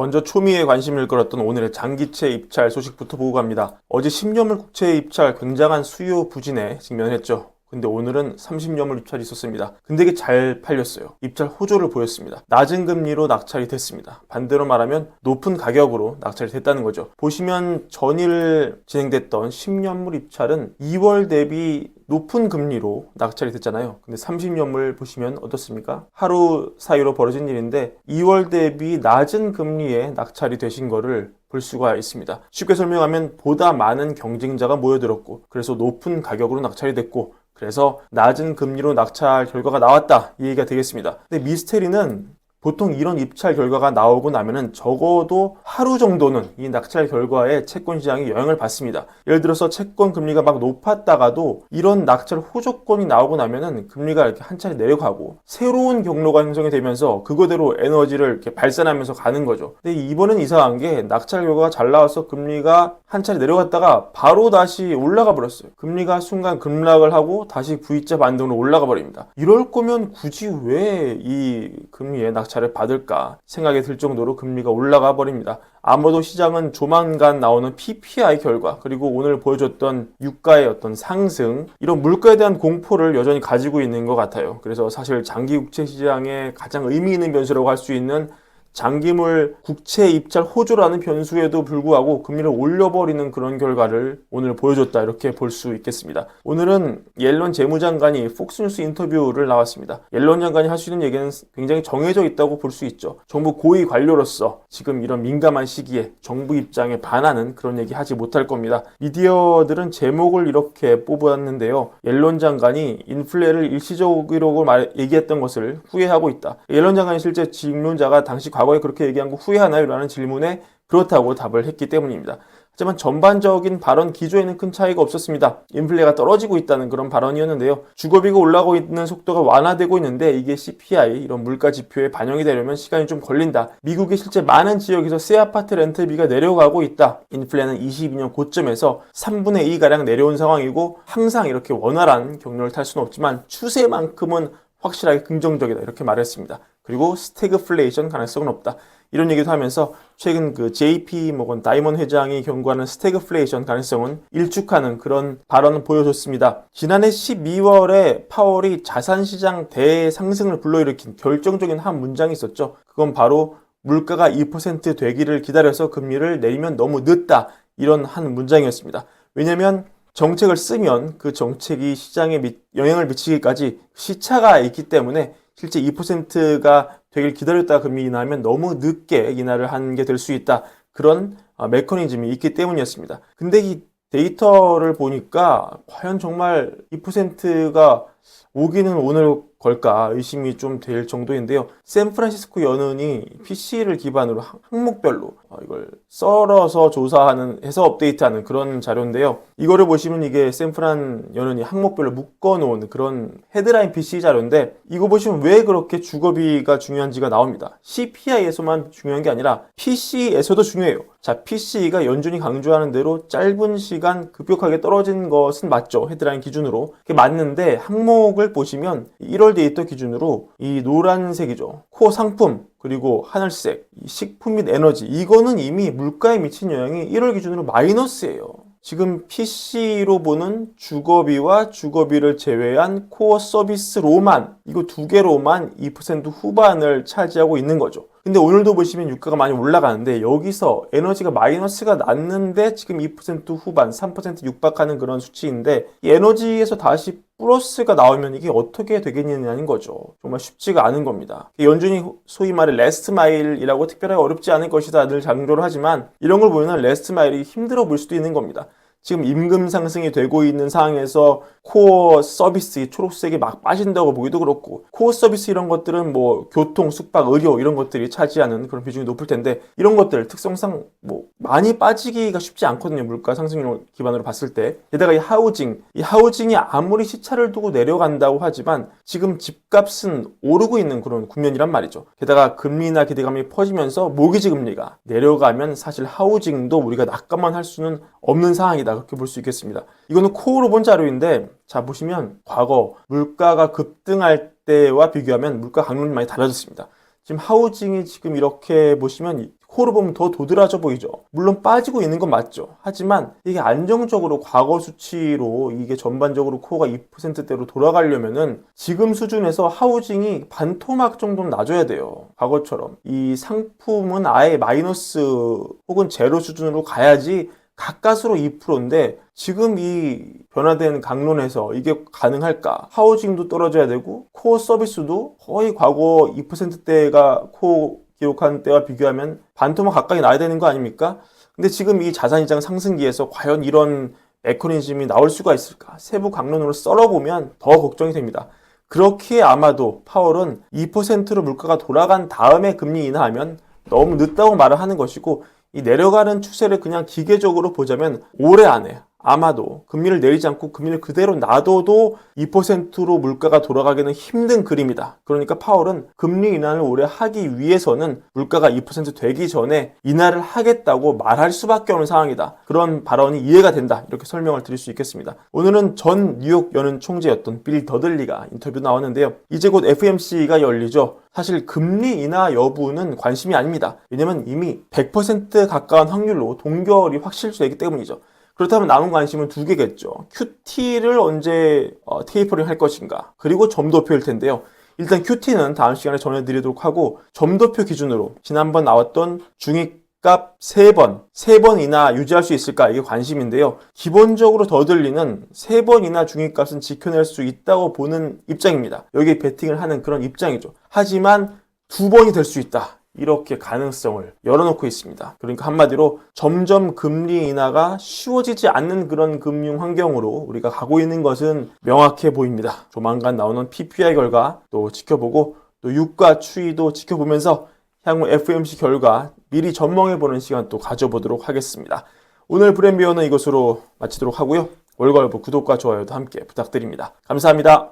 먼저 초미의 관심을 끌었던 오늘의 장기채 입찰 소식부터 보고 갑니다. 어제 10년물 국채 입찰 굉장한 수요 부진에 직면했죠. 근데 오늘은 30년물 입찰이 있었습니다. 근데 이게 잘 팔렸어요. 입찰 호조를 보였습니다. 낮은 금리로 낙찰이 됐습니다. 반대로 말하면 높은 가격으로 낙찰이 됐다는 거죠. 보시면 전일 진행됐던 10년물 입찰은 2월 대비 높은 금리로 낙찰이 됐잖아요. 근데 30년물 보시면 어떻습니까? 하루 사이로 벌어진 일인데 2월 대비 낮은 금리에 낙찰이 되신 거를 볼 수가 있습니다. 쉽게 설명하면 보다 많은 경쟁자가 모여들었고 그래서 높은 가격으로 낙찰이 됐고 그래서 낮은 금리로 낙찰 결과가 나왔다 이 얘기가 되겠습니다. 근데 미스테리는 보통 이런 입찰 결과가 나오고 나면은 적어도 하루 정도는 이 낙찰 결과에 채권 시장이 영향을 받습니다. 예를 들어서 채권 금리가 막 높았다가도 이런 낙찰 호조건이 나오고 나면은 금리가 이렇게 한 차례 내려가고 새로운 경로가 형성이 되면서 그거대로 에너지를 이렇게 발산하면서 가는 거죠. 근데 이번엔 이상한 게 낙찰 결과가 잘 나와서 금리가 한 차례 내려갔다가 바로 다시 올라가 버렸어요. 금리가 순간 급락을 하고 다시 V자 반등으로 올라가 버립니다. 이럴 거면 굳이 왜 이 금리에 낙찰을 받을까 생각이 들 정도로 금리가 올라가 버립니다. 아마도 시장은 조만간 나오는 PPI 결과 그리고 오늘 보여줬던 유가의 어떤 상승 이런 물가에 대한 공포를 여전히 가지고 있는 것 같아요. 그래서 사실 장기 국채 시장에 가장 의미 있는 변수라고 할 수 있는 장기물 국채 입찰 호조라는 변수에도 불구하고 금리를 올려버리는 그런 결과를 오늘 보여줬다 이렇게 볼 수 있겠습니다. 오늘은 옐런 재무장관이 폭스뉴스 인터뷰를 나왔습니다. 옐런 장관이 할 수 있는 얘기는 굉장히 정해져 있다고 볼 수 있죠. 정부 고위 관료로서 지금 이런 민감한 시기에 정부 입장에 반하는 그런 얘기 하지 못할 겁니다. 미디어들은 제목을 이렇게 뽑았는데요. 옐런 장관이 인플레를 일시적으로 얘기했던 것을 후회하고 있다. 옐런 장관이 실제 질문자가 당시 과거에 그렇게 얘기한 거 후회하나요? 라는 질문에 그렇다고 답을 했기 때문입니다. 하지만 전반적인 발언 기조에는 큰 차이가 없었습니다. 인플레가 떨어지고 있다는 그런 발언이었는데요. 주거비가 올라가고 있는 속도가 완화되고 있는데 이게 CPI 이런 물가 지표에 반영이 되려면 시간이 좀 걸린다. 미국의 실제 많은 지역에서 새 아파트 렌트비가 내려가고 있다. 인플레는 22년 고점에서 3분의 2가량 내려온 상황이고 항상 이렇게 원활한 경로를 탈 수는 없지만 추세만큼은 확실하게 긍정적이다 이렇게 말했습니다. 그리고 스태그플레이션 가능성은 없다. 이런 얘기도 하면서 최근 그 JP 모건 다이먼 회장이 경고하는 스태그플레이션 가능성은 일축하는 그런 발언을 보여줬습니다. 지난해 12월에 파월이 자산시장 대상승을 불러일으킨 결정적인 한 문장이 있었죠. 그건 바로 물가가 2% 되기를 기다려서 금리를 내리면 너무 늦다. 이런 한 문장이었습니다. 왜냐하면 정책을 쓰면 그 정책이 시장에 영향을 미치기까지 시차가 있기 때문에 실제 2%가 되길 기다렸다가 금리 인하하면 너무 늦게 인하를 한 게 될 수 있다. 그런 메커니즘이 있기 때문이었습니다. 근데 이 데이터를 보니까 과연 정말 2%가 오기는 오늘 걸까 의심이 좀 될 정도인데요. 샌프란시스코 연은이 PC를 기반으로 항목별로 이걸 썰어서 해서 업데이트하는 그런 자료인데요. 이거를 보시면 이게 샌프란 연은이 항목별로 묶어놓은 그런 헤드라인 PC 자료인데 이거 보시면 왜 그렇게 주거비가 중요한지가 나옵니다. CPI에서만 중요한 게 아니라 PC에서도 중요해요. 자, PC가 연준이 강조하는 대로 짧은 시간 급격하게 떨어진 것은 맞죠. 헤드라인 기준으로. 그게 맞는데 항목을 보시면 1월 데이터 기준으로 이 노란색이죠. 코어 상품 그리고 하늘색, 식품 및 에너지 이거는 이미 물가에 미친 영향이 1월 기준으로 마이너스예요. 지금 PC로 보는 주거비와 주거비를 제외한 코어 서비스로만 이거 두 개로만 2% 후반을 차지하고 있는 거죠. 근데 오늘도 보시면 유가가 많이 올라가는데 여기서 에너지가 마이너스가 났는데 지금 2% 후반, 3% 육박하는 그런 수치인데 이 에너지에서 다시 플러스가 나오면 이게 어떻게 되겠느냐는 거죠. 정말 쉽지가 않은 겁니다. 연준이 소위 말해 레스트 마일이라고 특별하게 어렵지 않을 것이다 늘 강조를 하지만 이런 걸 보면 레스트 마일이 힘들어 보일 수도 있는 겁니다. 지금 임금 상승이 되고 있는 상황에서 코어 서비스, 초록색이 막 빠진다고 보기도 그렇고 코어 서비스 이런 것들은 뭐 교통, 숙박, 의료 이런 것들이 차지하는 그런 비중이 높을 텐데 이런 것들 특성상 뭐 많이 빠지기가 쉽지 않거든요. 물가 상승률 기반으로 봤을 때. 게다가 이 하우징이 아무리 시차를 두고 내려간다고 하지만 지금 집값은 오르고 있는 그런 국면이란 말이죠. 게다가 금리나 기대감이 퍼지면서 모기지 금리가 내려가면 사실 하우징도 우리가 낙관만 할 수는 없는 상황이다. 그렇게 볼 수 있겠습니다. 이거는 코어로 본 자료인데 자 보시면 과거 물가가 급등할 때와 비교하면 물가 강률이 많이 달라졌습니다. 지금 하우징이 지금 이렇게 보시면 코어로 보면 더 도드라져 보이죠. 물론 빠지고 있는 건 맞죠. 하지만 이게 안정적으로 과거 수치로 이게 전반적으로 코어가 2%대로 돌아가려면은 지금 수준에서 하우징이 반토막 정도는 낮아야 돼요. 과거처럼. 이 상품은 아예 마이너스 혹은 제로 수준으로 가야지 가까스로 2%인데 지금 이 변화된 강론에서 이게 가능할까? 하우징도 떨어져야 되고 코어 서비스도 거의 과거 2%대가 코어 기록한 때와 비교하면 반토막 가까이 나야 되는 거 아닙니까? 근데 지금 이 자산시장 상승기에서 과연 이런 메커니즘이 나올 수가 있을까? 세부 강론으로 썰어보면 더 걱정이 됩니다. 그렇기에 아마도 파월은 2%로 물가가 돌아간 다음에 금리 인하하면 너무 늦다고 말을 하는 것이고 이 내려가는 추세를 그냥 기계적으로 보자면 올해 안에 아마도 금리를 내리지 않고 금리를 그대로 놔둬도 2%로 물가가 돌아가기는 힘든 그림이다. 그러니까 파월은 금리 인하를 올해 하기 위해서는 물가가 2% 되기 전에 인하를 하겠다고 말할 수밖에 없는 상황이다. 그런 발언이 이해가 된다. 이렇게 설명을 드릴 수 있겠습니다. 오늘은 전 뉴욕 연은 총재였던 빌 더들리가 인터뷰 나왔는데요. 이제 곧 FOMC가 열리죠. 사실 금리 인하 여부는 관심이 아닙니다. 왜냐면 이미 100% 가까운 확률로 동결이 확실시되기 때문이죠. 그렇다면 남은 관심은 두 개겠죠. QT를 언제 테이퍼링 할 것인가, 그리고 점도표일 텐데요. 일단 QT는 다음 시간에 전해드리도록 하고, 점도표 기준으로 지난번 나왔던 중위값 3번 인하 유지할 수 있을까, 이게 관심인데요. 기본적으로 더들리는 3번 인하 중위값은 지켜낼 수 있다고 보는 입장입니다. 여기에 베팅을 하는 그런 입장이죠. 하지만 2번이 될 수 있다, 이렇게 가능성을 열어놓고 있습니다. 그러니까 한마디로 점점 금리 인하가 쉬워지지 않는 그런 금융 환경으로 우리가 가고 있는 것은 명확해 보입니다. 조만간 나오는 PPI 결과 또 지켜보고, 또 유가 추이도 지켜보면서 향후 FOMC 결과 미리 전망해보는 시간 또 가져보도록 하겠습니다. 오늘 브랜비어는 이것으로 마치도록 하고요. 월가일보 구독과 좋아요도 함께 부탁드립니다. 감사합니다.